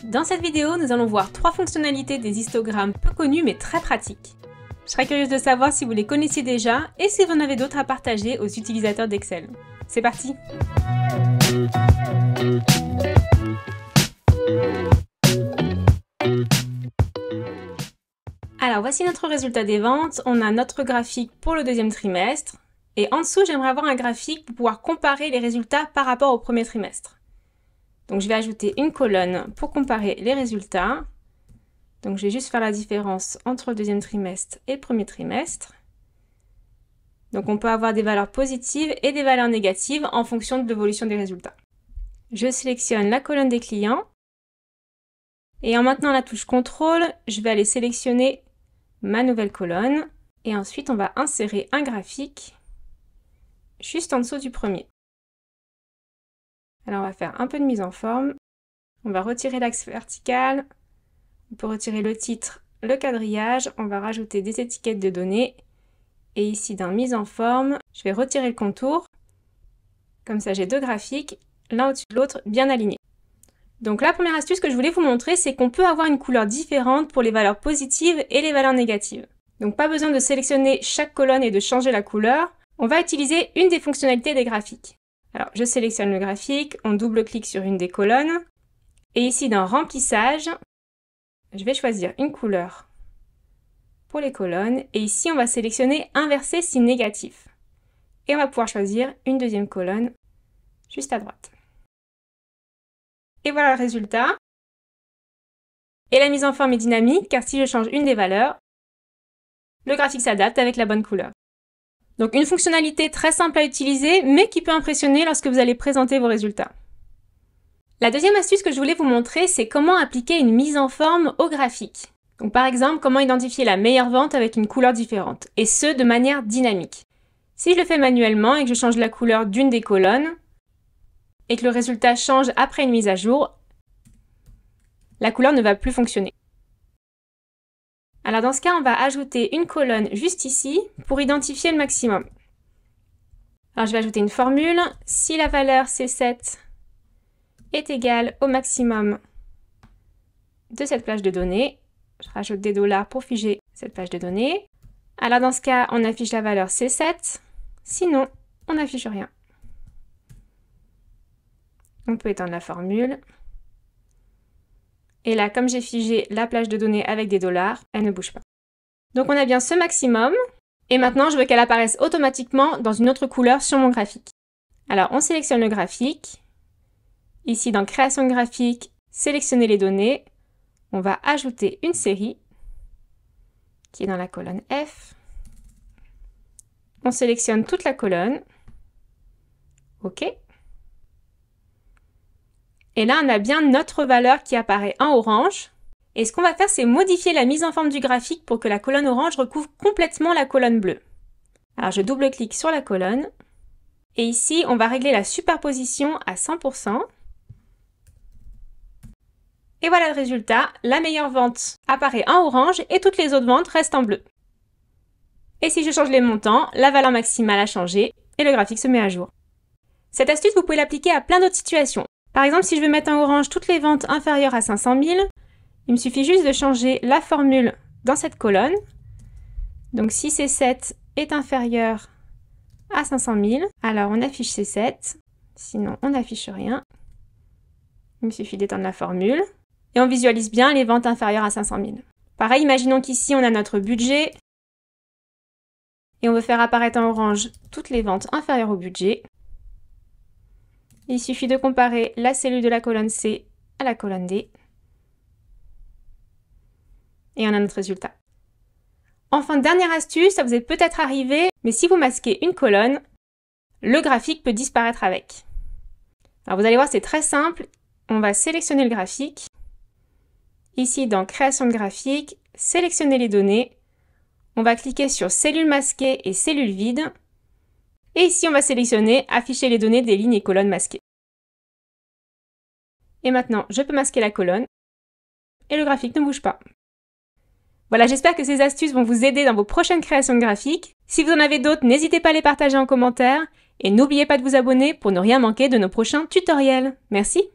Dans cette vidéo, nous allons voir 3 fonctionnalités des histogrammes peu connues mais très pratiques. Je serais curieuse de savoir si vous les connaissiez déjà et si vous en avez d'autres à partager aux utilisateurs d'Excel. C'est parti! Alors voici notre résultat des ventes. On a notre graphique pour le deuxième trimestre. Et en dessous, j'aimerais avoir un graphique pour pouvoir comparer les résultats par rapport au premier trimestre. Donc je vais ajouter une colonne pour comparer les résultats. Donc je vais juste faire la différence entre le deuxième trimestre et le premier trimestre. Donc on peut avoir des valeurs positives et des valeurs négatives en fonction de l'évolution des résultats. Je sélectionne la colonne des clients. Et en maintenant la touche CTRL, je vais aller sélectionner ma nouvelle colonne. Et ensuite on va insérer un graphique juste en dessous du premier. Alors on va faire un peu de mise en forme. On va retirer l'axe vertical. On peut retirer le titre, le quadrillage. On va rajouter des étiquettes de données. Et ici dans mise en forme, je vais retirer le contour. Comme ça j'ai deux graphiques, l'un au-dessus de l'autre, bien alignés. Donc la première astuce que je voulais vous montrer, c'est qu'on peut avoir une couleur différente pour les valeurs positives et les valeurs négatives. Donc pas besoin de sélectionner chaque colonne et de changer la couleur. On va utiliser une des fonctionnalités des graphiques. Alors je sélectionne le graphique, on double-clique sur une des colonnes. Et ici dans remplissage, je vais choisir une couleur pour les colonnes. Et ici on va sélectionner inverser si négatif. Et on va pouvoir choisir une deuxième colonne juste à droite. Et voilà le résultat. Et la mise en forme est dynamique car si je change une des valeurs, le graphique s'adapte avec la bonne couleur. Donc une fonctionnalité très simple à utiliser mais qui peut impressionner lorsque vous allez présenter vos résultats. La deuxième astuce que je voulais vous montrer, c'est comment appliquer une mise en forme au graphique. Donc par exemple, comment identifier la meilleure vente avec une couleur différente, et ce de manière dynamique. Si je le fais manuellement et que je change la couleur d'une des colonnes, et que le résultat change après une mise à jour, la couleur ne va plus fonctionner. Alors dans ce cas, on va ajouter une colonne juste ici pour identifier le maximum. Alors je vais ajouter une formule. Si la valeur C7 est égale au maximum de cette plage de données, je rajoute des dollars pour figer cette plage de données. Alors dans ce cas, on affiche la valeur C7, sinon on n'affiche rien. On peut étendre la formule. Et là, comme j'ai figé la plage de données avec des dollars, elle ne bouge pas. Donc on a bien ce maximum. Et maintenant, je veux qu'elle apparaisse automatiquement dans une autre couleur sur mon graphique. Alors on sélectionne le graphique. Ici dans création de graphique, sélectionner les données. On va ajouter une série qui est dans la colonne F. On sélectionne toute la colonne. OK. Et là, on a bien notre valeur qui apparaît en orange. Et ce qu'on va faire, c'est modifier la mise en forme du graphique pour que la colonne orange recouvre complètement la colonne bleue. Alors, je double-clique sur la colonne. Et ici, on va régler la superposition à 100%. Et voilà le résultat. La meilleure vente apparaît en orange et toutes les autres ventes restent en bleu. Et si je change les montants, la valeur maximale a changé et le graphique se met à jour. Cette astuce, vous pouvez l'appliquer à plein d'autres situations. Par exemple, si je veux mettre en orange toutes les ventes inférieures à 500 000, il me suffit juste de changer la formule dans cette colonne. Donc si C7 est inférieur à 500 000, alors on affiche C7, sinon on n'affiche rien. Il me suffit d'étendre la formule. Et on visualise bien les ventes inférieures à 500 000. Pareil, imaginons qu'ici on a notre budget et on veut faire apparaître en orange toutes les ventes inférieures au budget. Il suffit de comparer la cellule de la colonne C à la colonne D. Et on a notre résultat. Enfin, dernière astuce, ça vous est peut-être arrivé, mais si vous masquez une colonne, le graphique peut disparaître avec. Alors vous allez voir, c'est très simple. On va sélectionner le graphique. Ici, dans Création de graphique, sélectionner les données. On va cliquer sur Cellule masquée et Cellule vide. Et ici, on va sélectionner Afficher les données des lignes et colonnes masquées. Et maintenant, je peux masquer la colonne. Et le graphique ne bouge pas. Voilà, j'espère que ces astuces vont vous aider dans vos prochaines créations de graphiques. Si vous en avez d'autres, n'hésitez pas à les partager en commentaire. Et n'oubliez pas de vous abonner pour ne rien manquer de nos prochains tutoriels. Merci!